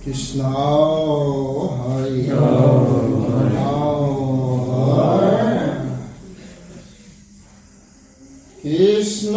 কৃষ্ণ হৰি কৃষ্ণ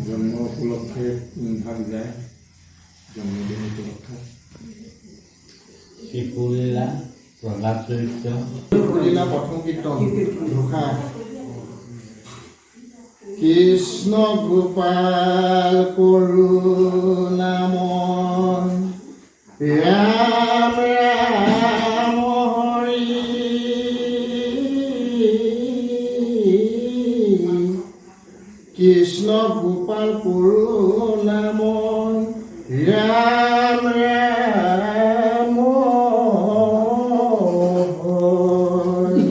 জন্ম উপলক্ষে ভাগ যায় জন্মদিন উপলক্ষে শিশুলীলা প্ৰহ্লাদ চৰিত্ৰ প্ৰথম কীৰ্তন ঘোষা কৃষ্ণ গোপাল কৰুণাময় ৰাম ৰাম হৰি কৃষ্ণ গোপাল কৰুণাময় ৰাম ৰাম হৰি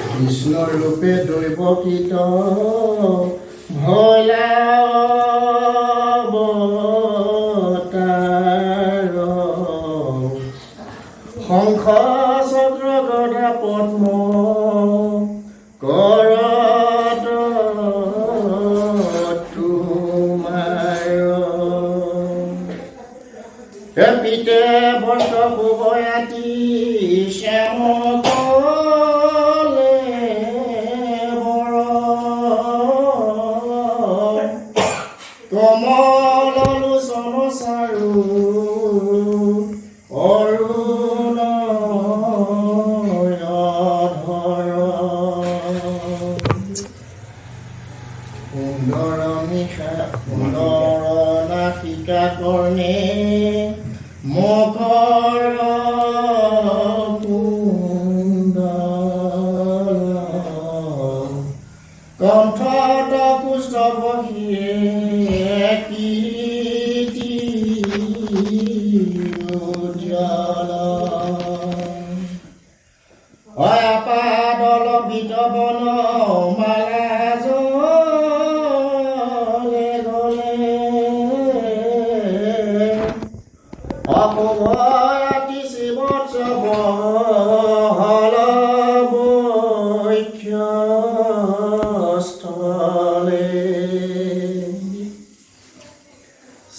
কৃষ্ণৰ ৰূপে দৈৱকীত ভোলা অৱতাৰ শংখ চক্ৰ গদা পদ্ম কৰত তোমাৰ পিতে বন্ত শুভয়াতি শ্যামক কমল লোচন চাৰু অৰুণধৰ সুন্দৰ নাসিকা কৰ্ণে মকৰ কুণ্ডল কণ্ঠত পুস্তক বহিয়ে কীৰ্তি উজ্জ্বল অপাদল বিতবন মালা জলে গলে অপভয়াতি শিৱোৎসৱ হল বৈক্ষস্থলে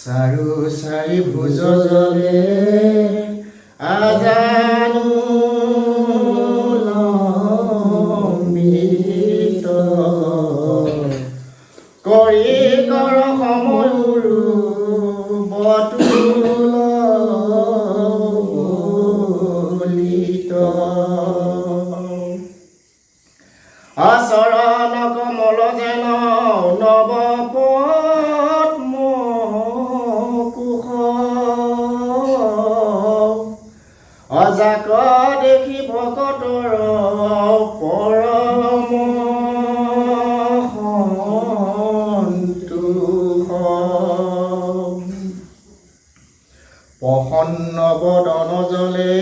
চাৰু চাৰি ভুজ জলে আজানু লম্বিত কৰি কৰ সময়ুৰু বতুলিত আচৰণ কমল যেন নৱ পদ্ম কুশ অজাক দেখি ভকতৰ পৰম সন্তোষ প্ৰসন্ন বদন জলে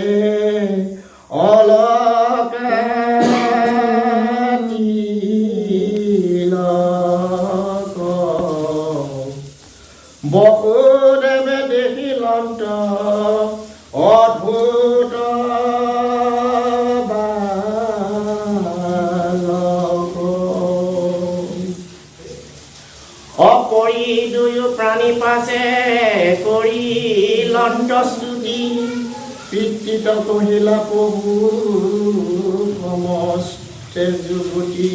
বসুদেৱে দেখিলন্ত অদ্ভুত বালক অপৰি দুয়ো প্ৰাণী পাছে কৰিলন্ত স্তুতি পিতৃত কহিলা প্ৰভু সমস্তে যুৱতী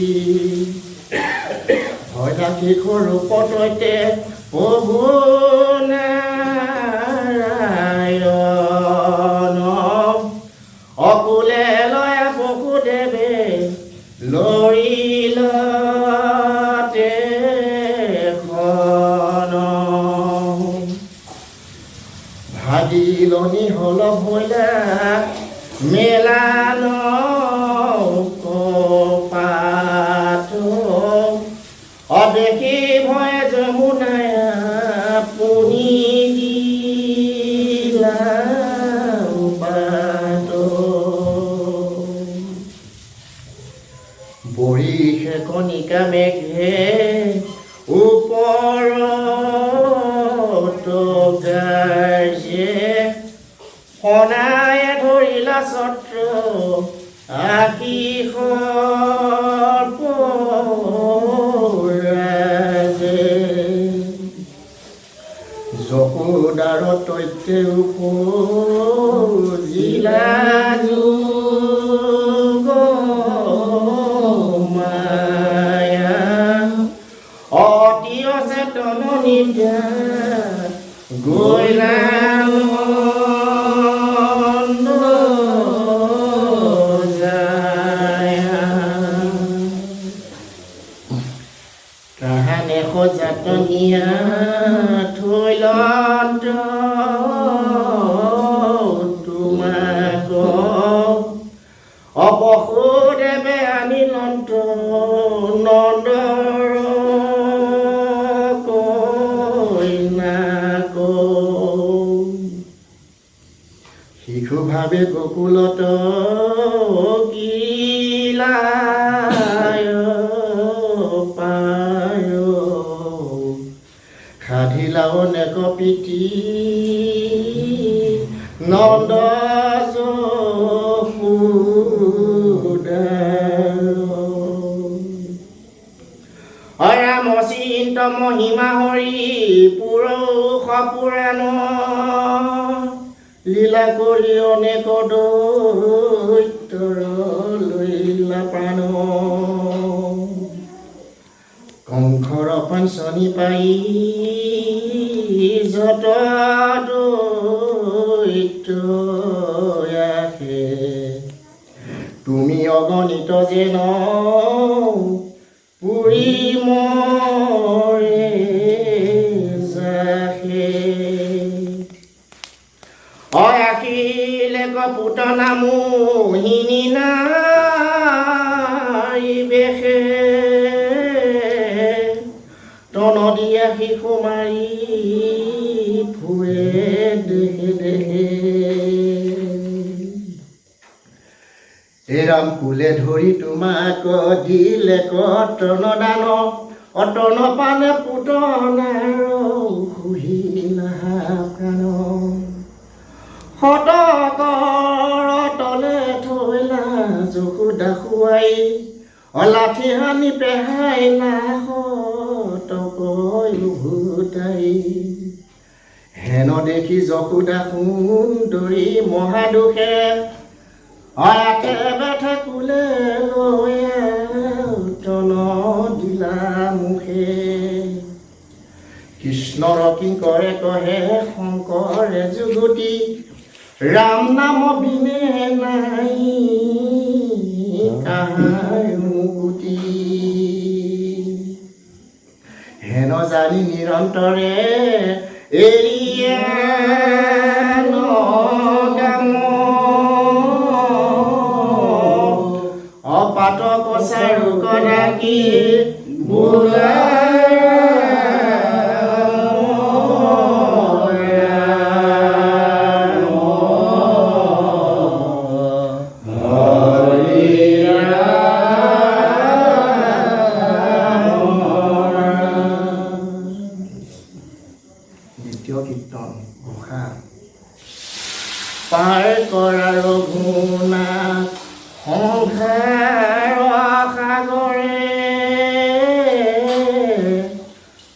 ভয়দাসিকৰ ৰূপত সৈতে প্ৰভু নাৰায়ণ অকুলে লয় বসুদেৱে লৰিল ভাগিল মেলানো কপাটো অদেখি ভয় যমুনায় পুনি দিলা বাটো বৰিষে কণিকা মেঘে ওপৰত গাইছে সনায়ে ধৰিলা ছত্ৰ আশীষৰ পৰাজে যশোদাৰ তৈতে উপজিলা যোগ মায়া অতি অচেতন নিদ্ৰা গৈলা কাহানে সজাতনীয়া থৈলত তোমাক অপসুদেৱে আনিলন্ত নন্দৰ কইনাক শিশুভাৱে গকুলত গিলায় পায় সাধিলাও নেক পিতি নন্দ অৰাম চিন্ত মহিমা হৰি পুৰুষ পুৰাণ লীলা কৰি অনেক দৈত্যৰ লৈলা প্ৰাণ কংসৰ পাঞ্চনি পাই যত দৈত্য আহে তুমি অগণিত যেন পুৰি মৰে যাহে অয়াখিলে কপুত নামোহিনী নাৰী বেশে তনদীয়া শিশু মাৰি ফুৰে দেহে দেহে এৰাম কুলে ধৰি তোমাক দিলে কটন দান অটন পানে পুতনাৰ শুহিলা প্ৰাণ সতকৰ তলে থৈলা যশোদা খুৱাই অলাঠি হানি পেহাই নাহতকৈ উভতাই হেন দেখি যশোদা সুন্দৰী মহাদুখে অয়াকে বেঠে কুলে লৈ তন দিলা মুখে কৃষ্ণৰ কিংকৰে কহে শংকৰে যুগতি ৰাম নাম বিনে নাই কাহাৰ মুকুতি হেন জানি নিৰন্তৰে এৰিয়া নগাম অপাত কচাৰু কদাকি বোলা কীৰ্তন ঘোষা পাৰ কৰা ৰঘুনাথ সংসাৰ সাগৰে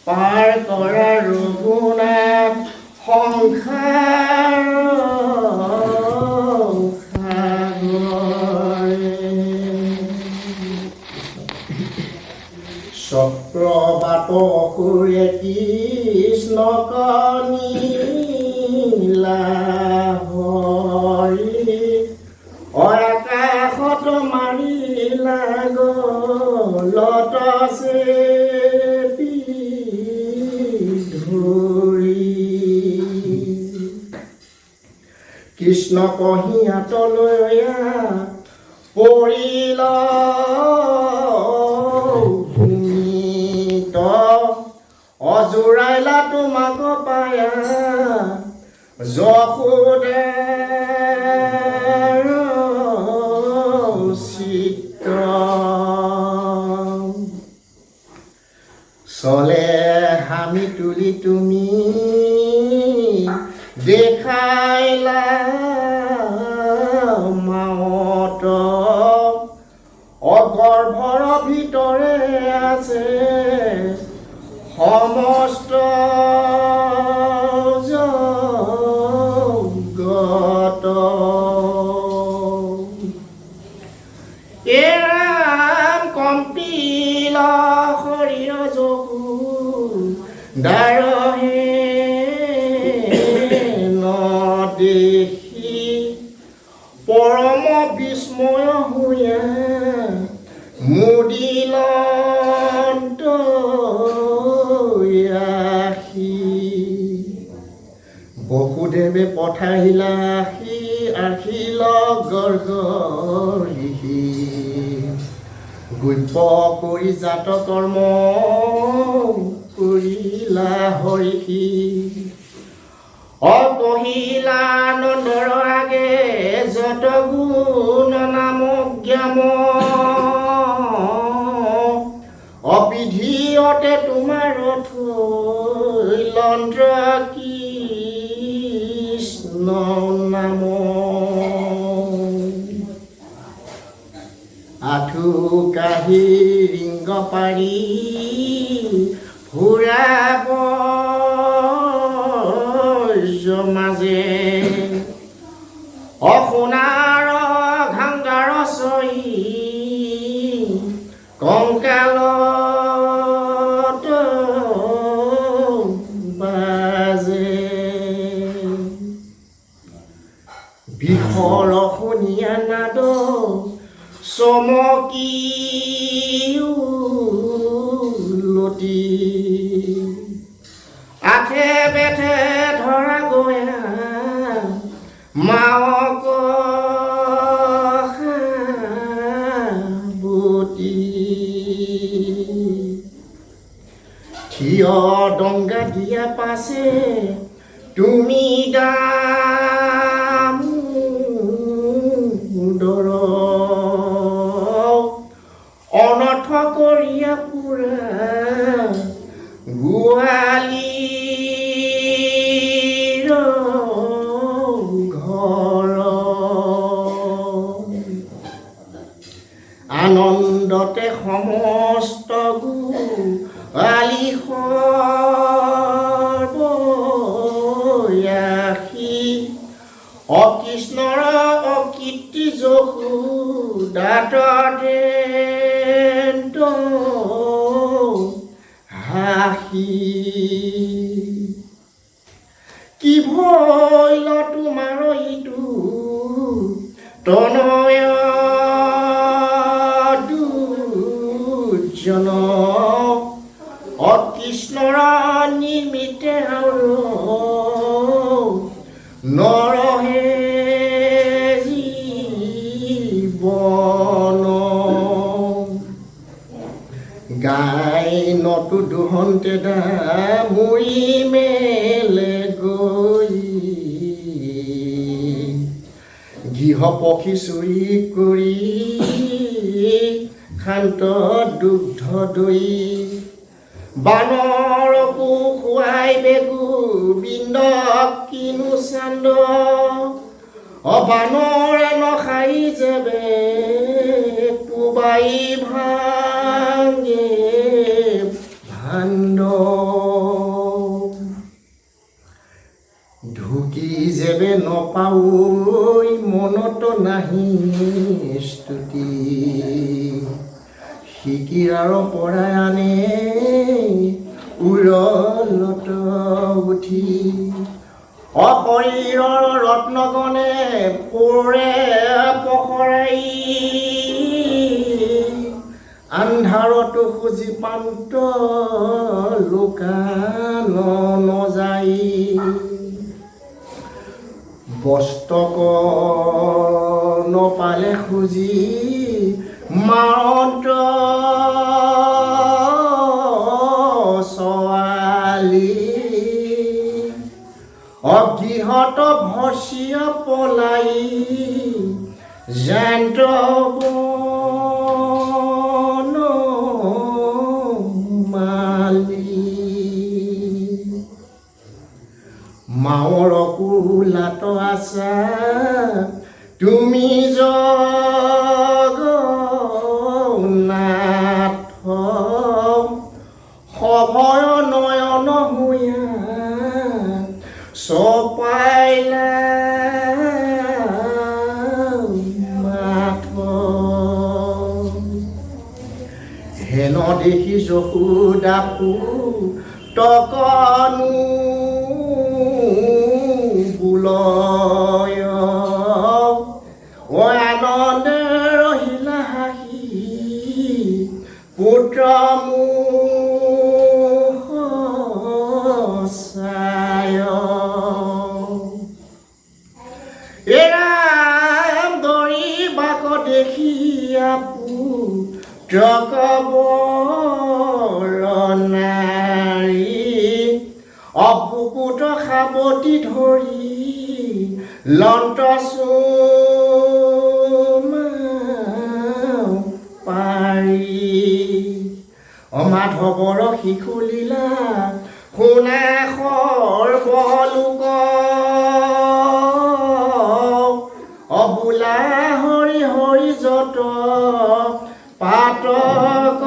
পাৰ কৰা ৰঘুনাথ সংসাৰ সাগৰে চক্ৰবাত অসুৰে কৃষ্ণ কনিলা হৰি আকাশত মাৰিলা গলত চেপি ধৰি কৃষ্ণ কৃষ্ণ কহিয়াতলৈ পৰিল ভূমিত অজোৰাইলা তোমাক পায়া যশোদাৰ চিত্ৰ চলে হামি তুলি তুমি দেখাইলা মাৱত অগৰ্ভৰ ভিতৰে আছে সমস্ত জগত এৰাম কম্পিল শৰীৰ যশু দাৰহে দেখি পৰম বিস্ময় হৈয়া মুদিল বসুদেৱে পঠাইলা আশিল গৰ্গৰিষি গুপ্য কৰি জাত কৰ্ম কৰিলা হৰিষি অকহিলা নন্দৰ আগে যত গুণ নাম জ্ঞাম অবিধিয়তে তোমাৰ থৈলন্ত্ৰ কৃষ্ণ নাম আঠু কাহি ৰিংগ পাৰি ফুৰাব মাজে অসোণাৰ ঘাংগাৰ চৰি কংকালত বাজে বিষৰ শুনিয়া নাদ চমকি লতি আঠে বেঠে ধৰা গয়া মাওক বুটি থিয় ডংগা দিয়া পাছে তুমি দামোদৰ অনৰ্থ কৰিয়া পুৰা গোৱালি আনন্দতে সমস্ত গোৱালি সৰ্বয়াসী অকৃষ্ণৰ অকীৰ্তি যশু দাঁততে হাসি কি ভৈল তোমাৰ ইটো তনয় দুৰ্জন অকৃষ্ণৰ নিমিত্তে আৰু নৰহে জীৱন গাই নতু দুহন্তে দা মুৰি মেলে গৈ গৃহ পক্ষী চুৰি কৰি শান্ত দুগ্ধ দৈ বানৰকো খুৱাই বেগু বিন্দ কিনো চান্দ বানৰে নখাই যাবে কোবাই ভাঙে ভাণ্ড ঢুকি যেবে নপাও মনত নাহি স্তুতি শিকিৰাৰ পৰাই আনে উৰলত উঠি অশৰীৰৰ ৰত্নগণে পৰে পখৰাই আন্ধাৰতো খুজি পান্ত লুকা নযায় বস্তক নপালে খুজি মাৰন্ত ছোৱালী অগৃহত ভচিয়া পলাই জান্ত মাৱৰ কোলাত আছা তুমি জগন্নাথ সভয় নয়ন হৈয়া চপাইলা মাথ হেন দেখি যশোদা তকনো বুলয় আনন্দে ৰহিলা হাঁহি পুত্ৰ মুখ চায় এৰাম দৰি বাক দেখিয়া পুত্ৰক বৰণাৰী অবুকুত সাৱটি ধৰি লন্ত পাৰি অমাধৱৰ শিশুলীলা শুনা সৰ্বলোক অবোলা হৰি হৰি যত পাতক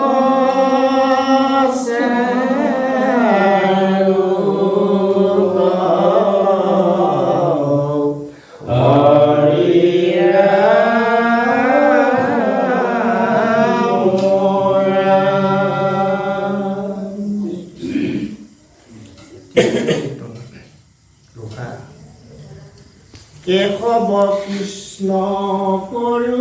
কেশৱ কৃষ্ণ কৰো